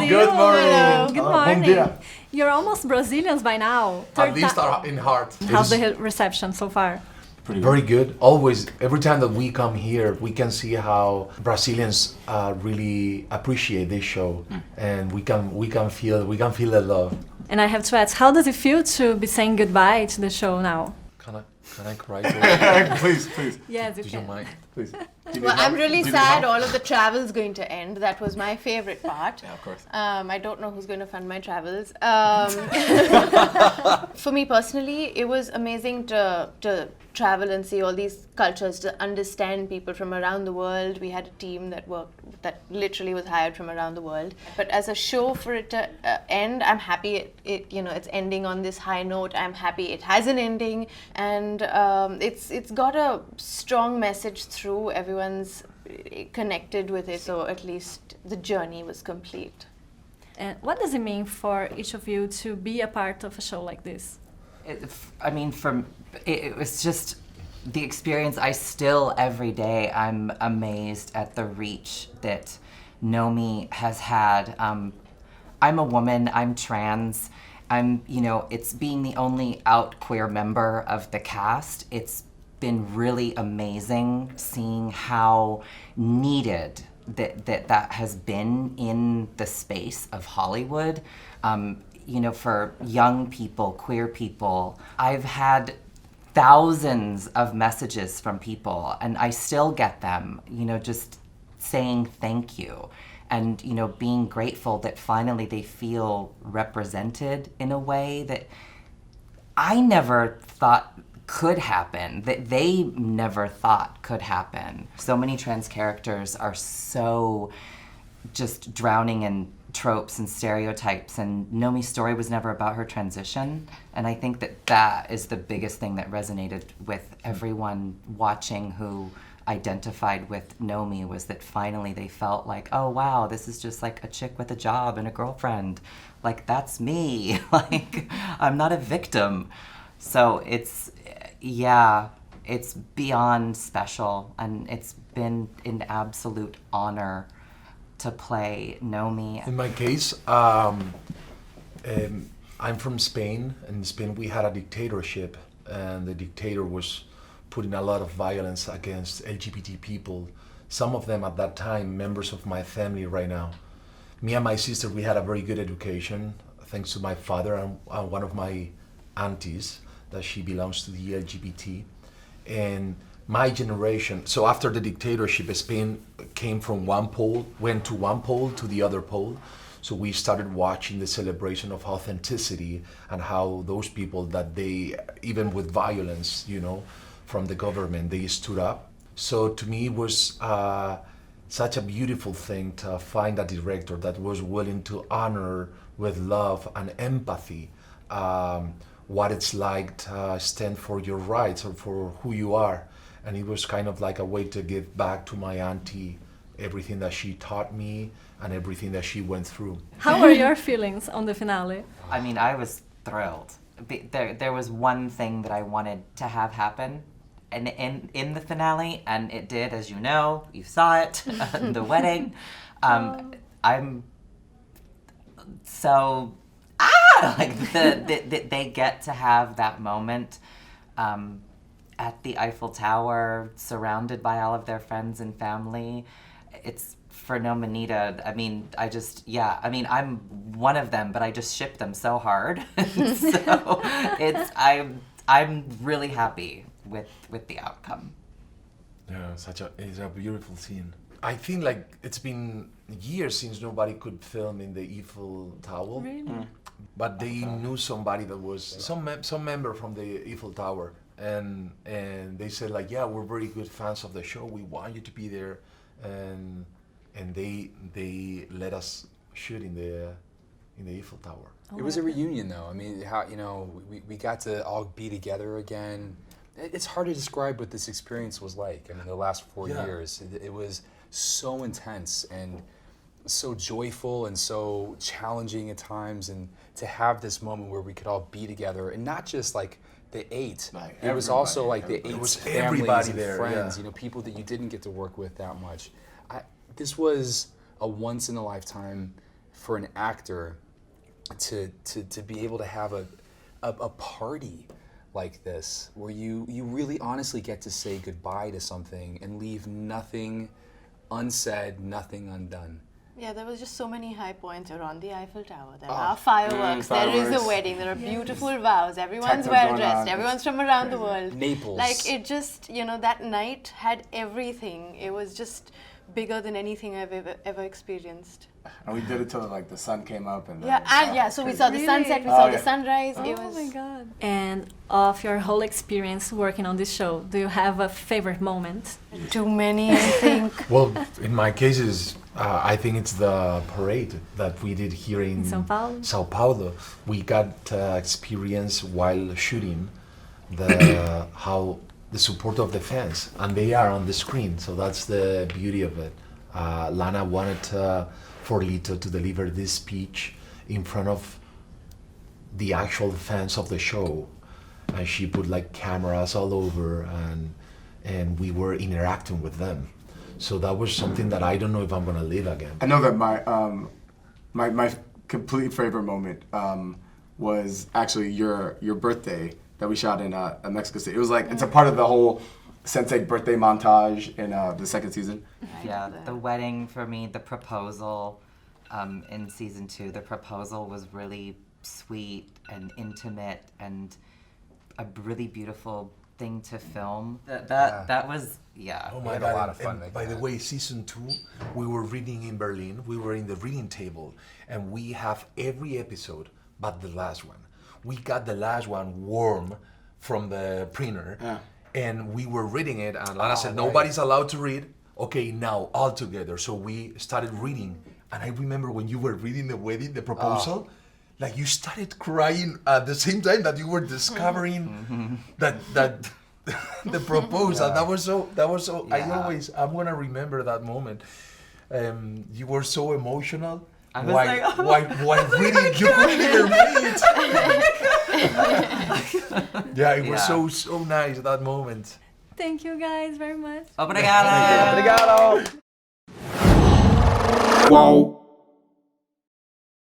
Brazil. Good morning. Good Bom morning. dia. You're almost Brazilians by now. At least in heart. How's the reception so far? Very good. Always, every time that we come here, we can see how Brazilians really appreciate this show, and we can feel the love. And I have to ask, how does it feel to be saying goodbye to the show now? Can I cry? Too? Please. Yes, you Do can. you mind? Please. Well, I'm really sad all of the travel's going to end. That was my favorite part. Yeah, of course. I don't know who's going to fund my travels. For me personally, it was amazing to travel and see all these cultures, to understand people from around the world. We had a team that literally was hired from around the world. But as a show, for it to end, I'm happy it's ending on this high note. I'm happy it has an ending, and it's got a strong message through. Everyone's connected with it, so at least the journey was complete. And what does it mean for each of you to be a part of a show like this? It was just the experience. I still, every day, I'm amazed at the reach that Nomi has had. I'm a woman, I'm trans. It's being the only out queer member of the cast. It's been really amazing seeing how needed that has been in the space of Hollywood. For young people, queer people. I've had thousands of messages from people, and I still get them, just saying thank you and, being grateful that finally they feel represented in a way that I never thought could happen, that they never thought could happen. So many trans characters are so just drowning in tropes and stereotypes, and Nomi's story was never about her transition, and I think that is the biggest thing that resonated with everyone watching who identified with Nomi, was that finally they felt like, oh wow, this is just like a chick with a job and a girlfriend, like that's me, like I'm not a victim. So it's beyond special, and it's been an absolute honor to play Nomi. In my case, I'm from Spain. In Spain, we had a dictatorship, and the dictator was putting a lot of violence against LGBT people. Some of them at that time, members of my family right now. Me and my sister, we had a very good education, thanks to my father and one of my aunties, that she belongs to the LGBT. And my generation, so after the dictatorship, Spain came from one pole, went to one pole to the other pole. So we started watching the celebration of authenticity and how those people that they, even with violence, from the government, they stood up. So to me, it was such a beautiful thing to find a director that was willing to honor with love and empathy what it's like to stand for your rights or for who you are. And it was kind of like a way to give back to my auntie everything that she taught me and everything that she went through. How were your feelings on the finale? I was thrilled. There was one thing that I wanted to have happen in the finale, and it did, as you know. You saw it, the wedding. I'm so... they get to have that moment at the Eiffel Tower, surrounded by all of their friends and family. It's for Nominita. I'm one of them, but I just ship them so hard. So I'm really happy with the outcome. Yeah, it's a beautiful scene. I think it's been years since nobody could film in the Eiffel Tower. Really? But they knew somebody that was some member from the Eiffel Tower, and they said yeah, we're very good fans of the show. We want you to be there, and they let us shoot in the Eiffel Tower. It was a reunion, though. We got to all be together again. It's hard to describe what this experience was like. The last 4 years, it was so intense and so joyful and so challenging at times, and to have this moment where we could all be together, and not just the eight. It was also the eight families and friends, people that you didn't get to work with that much. This was a once in a lifetime for an actor to be able to have a party like this, where you really honestly get to say goodbye to something and leave nothing unsaid, nothing undone. Yeah, there was just so many high points around the Eiffel Tower. There are fireworks, there is a wedding, there are beautiful vows, everyone's well dressed, everyone's from around the world. Naples. Like, it just, you know, that night had everything. It was just bigger than anything I've ever experienced. And we did it till like the sun came up and So we saw the sunset, we saw the sunrise. It was, my God. And of your whole experience working on this show, do you have a favorite moment? too many, I think. Well, in my cases, I think it's the parade that we did here in São Paulo? Sao Paulo. We got experience while shooting how the support of the fans, and they are on the screen, so that's the beauty of it. Lana wanted for Lito to deliver this speech in front of the actual fans of the show, and she put like cameras all over, and we were interacting with them. So that was something that I don't know if I'm gonna live again. I know that my complete favorite moment was actually your birthday that we shot in Mexico City. It was like, it's a part of the whole Sense8 birthday montage in the second season. Yeah, the wedding for me, the proposal in season 2, the proposal was really sweet and intimate and a really beautiful thing to film. That was, yeah. Oh We my had God. a lot of fun And making by the that. way, season 2, we were reading in Berlin. We were in the reading table, and we have every episode but the last one. We got the last one warm from the printer, and we were reading it, and Lana said, nobody's allowed to read. Okay, now all together. So we started reading, and I remember when you were reading the wedding, the proposal, like you started crying at the same time that you were discovering that the proposal. That was so. Yeah. I'm gonna remember that moment. You were so emotional. I was like, oh. While reading, you couldn't even read. Yeah, it was so nice that moment. Thank you guys very much. Obrigado! Obrigado! Whoa.